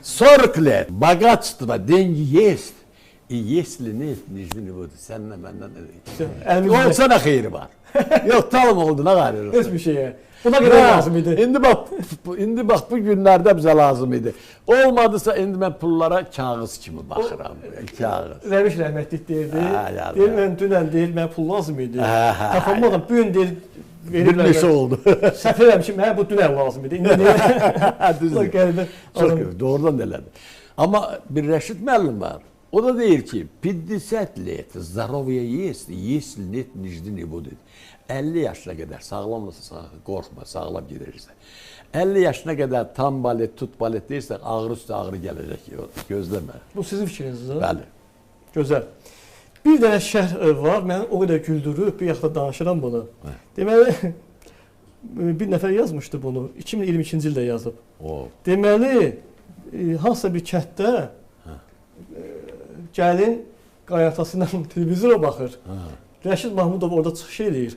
40 лет богатство, деньги есть. И если нет, нижнего вот, seninle benden ne değil. Olsana xeyri var. Yok talım oldu ne gayrı. Hiçbir şeye. Buna göre lazım idi. İndi bak bu günlerde bize lazım idi. Olmadısa indi ben pullara kağıt kimi bakıram. Kağıt. Rəviş rəhmətlik deyirdi. Deyir mən dünən deyir mən pul lazım idi. Tapamadım. Bu gün deyir bir neşe oldu. Səhv eləmişim. Hə bu dünən lazım idi. İndi deyir. Çok doğrudan elədi. Ama bir Reşit müəllim var. O da deyir ki, 50 лет здоровье есть, если нет нижней не будет. 50 yaşına kadar sağlamlısın, korkma, sağlam giderirsen. 50 yaşına kadar tam balet, tut balet değilsen ağrı üstü ağrı gelecek, gözleme. Bu sizin fikriniz, ha? Bəli. Gözəl. Bir dənə şərh var, mən o qədər güldürüb, bir yaxda danışıram bunu. Deməli, bir nəfər yazmışdı bunu, 2022-ci ildə yazıb. Deməli, hansısa bir kənddə gəlin qaynatası ilə televizora baxır. Rəşid Mahmudov orada çıxış eləyir.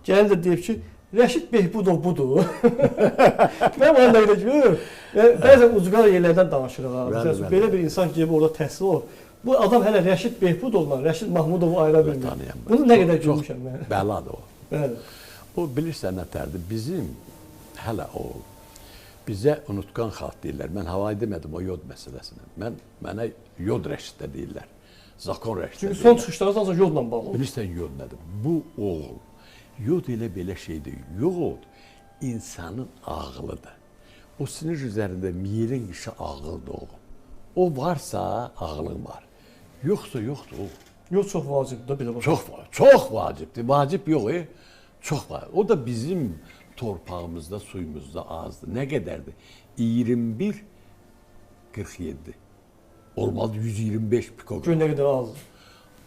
Gəlin də deyib ki, Rəşid Behbudov budur. Mən ona elə ki, bəzən ucqar yerlərdən danışırıq. Belə bir insan ki, orada təhsil olur. Bu adam hələ Rəşid Behbudovla Rəşid Mahmudovu ayıra bilmir. Bunu nə qədər görmüşəm mən. Bəladır o. Bəli. O bilirsən nətərdir? Bizim hələ o bizə unutqan xalq deyirlər. Mən havayı demədim o yod məsələsini. Mənə yod Rəşid də deyirlər. Zakon Rəşid də deyirlər. Çünki son çıxışları sadəcə yodla bağlı. Bilirsən yod nədir? Bu oğul. Yod elə belə şeydir. Yod insanın ağlıdır. O sinir üzərində miyerin qışı ağıldır o. O varsa ağlın var. Yoxsa yoxdur o. Yod çox vacibdir belə bax. Çox vacibdir. Vacib yox, çox var. O da bizim torpağımızda, suyumuzda azdır. Nə qədərdir? 21, 47. Olmalı 125 pikogram. Gün nə qədər azdır?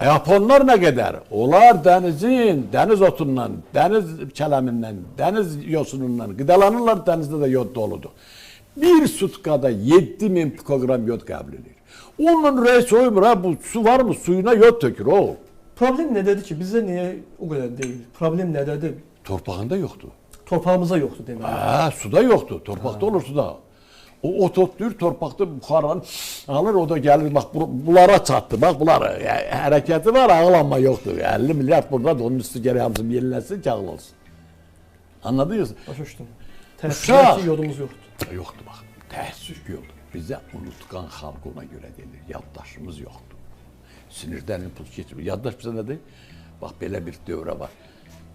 Japonlar nə qədər? Onlar dənizin, dəniz otundan, dəniz kələmindən, dəniz yosunundan qidalanırlar, dənizdə də yod doludur. Bir sutkada 7000 pikogram yod qəbul edir. Onunla reis oymur ha, bu su var mı? Suyuna yod tökür o. Problem nədədir ki, bizdə niyə o qədər deyil? Problem nədədir? Torpağında yoxdur. Torpağımıza yoxdur deməli. Suda yoxdur. Torpaqda olur suda. O toplayır, torpaqda buxaranı alır, o da gəlir, bax bunlara çatdı, bax bunlar hərəkəti var, ağlanma yoxdur. 50 milyard burada da onun üstü gərək hamısı yeniləsin ki, ağıl olsun. Anladınız? Başa düşdüm. Təəssüf ki, yodumuz yoxdur. Yoxdur, bax. Təəssüf ki, yoxdur. Bizə unutqan xalq ona görə deyilir, yaddaşımız yoxdur. Sinirdən impuls keçmir. Yaddaş bizə nədir? Bax, belə bir dövrə var.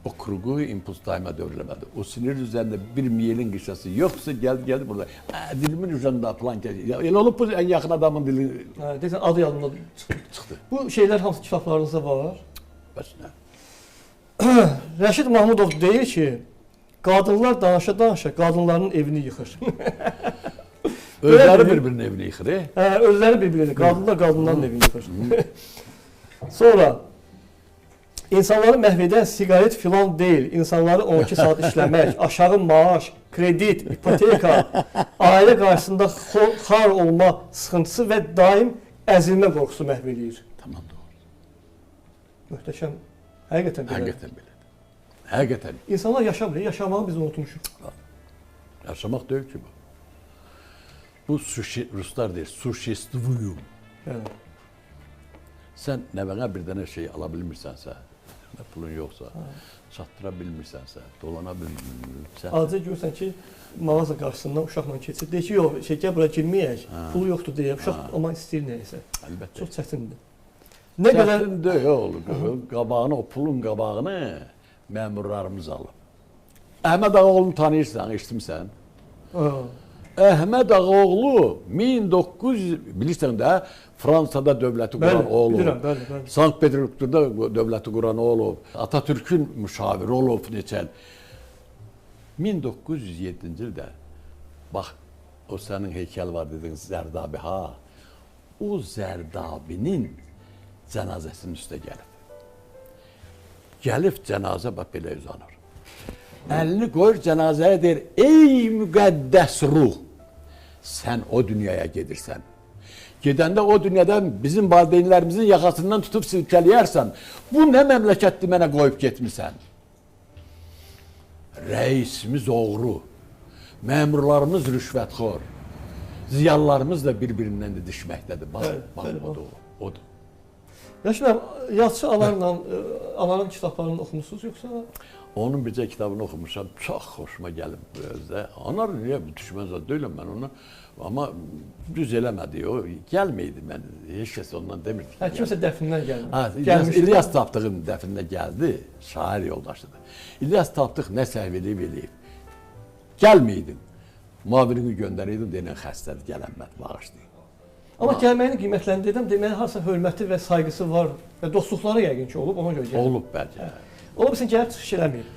O krugu impuls daima dövləmədi. O sinir üzərində bir miyelin qışası yoxsa gəldi burada. Dilimin üzərində plan keçir. Elə olub bu ən yaxın adamın dili. Deyirsən adı yadımda çıxdı. Bu şeylər hansı kitablarınızda var? Bəs nə? Rəşid Mahmudov deyir ki, qadınlar danışa-danışa qadınların evini yıxır. Özləri bir-birinin evini yıxır. Özləri bir-birini. Qadınlar qadınların evini yıxır. Sonra İnsanları məhv edən siqaret filan deyil, insanları 12 saat işləmək, aşağı maaş, kredit, ipoteka, ailə qarşısında xar olma sıxıntısı və daim əzilmə qorxusu məhv edir. Tamam, doğru. Möhtəşəm. Həqiqətən belədir. Həqiqətən belədir. Həqiqətən. İnsanlar yaşamır, yaşamağı biz unutmuşuq. Yaşamaq deyil ki bu. Bu Ruslar deyir, suşestvuyum. Sən nəvənə bir dənə şey ala bilmirsənsə, pulun yoxsa, çatdıra bilmirsənsə, dolana bilmirsən. Azca görürsən ki, mağaza qarşısından uşaqla keçir. Deyir ki, yox, gəl bura girməyək, pulu yoxdur deyə, uşaq amma istəyir nəyəsə. Əlbəttə. Çox çətindir. Çətindir, qabağını, o pulun qabağını məmurlarımız alıb. Əhməd Ağaoğlu'nu tanıyırsan, eşitmirsən? Əhməd Ağaoğlu 1900, bilirsən də, Fransada dövləti quran olub, Sankt Peterburg'da dövləti quran olub, Atatürk'ün müşaviri olub neçə. 1907-ci ildə, bax, o sənin heykəl var dediniz, Zərdabi, ha, o Zərdabinin cənazəsinin üstə gəlib. Gəlib cənazə, bax, belə uzanır. Əlini qoyur cənazəyə deyir, ey müqəddəs ruh, sən o dünyaya gedirsən. Gedəndə o dünyadan bizim valideynlərimizin yaxasından tutub silkələyərsən, bu nə məmləkətdir mənə qoyub getmirsən? Rəisimiz oğru, məmurlarımız rüşvətxor, Ziyalılarımız da bir-birindən də düşməkdədir. Bax, Bəli, bax bəli, odur, odur. Rəşid müəllim, yazıçı Alanla, Alanın kitablarını oxumusunuz yoxsa? Onun bircə kitabını oxumuşam, çox xoşuma gəlib bu özdə. Anar niyə düşmən zad deyiləm mən ona. Amma düz eləmədi o. Gəlməydi mən. Heç kəs ondan demirdi. Hə, kimsə dəfnindən gəldi. Ha, İlyas Tapdığın dəfində gəldi, şair yoldaşıdır. İlyas Tapdıq nə səhv eləyib. Gəlməydin. Muavinini göndərəydim, deyilən xəstədir, gələnmət, bağışlayın. Amma gəlməyini qiymətləndirdim, deməli harasa hörməti və sayğısı var və dostluqları yəqin ki olub, ona görə gəldi. Olub bəlkə. Ola bilsin gəlib çıxış eləməyib.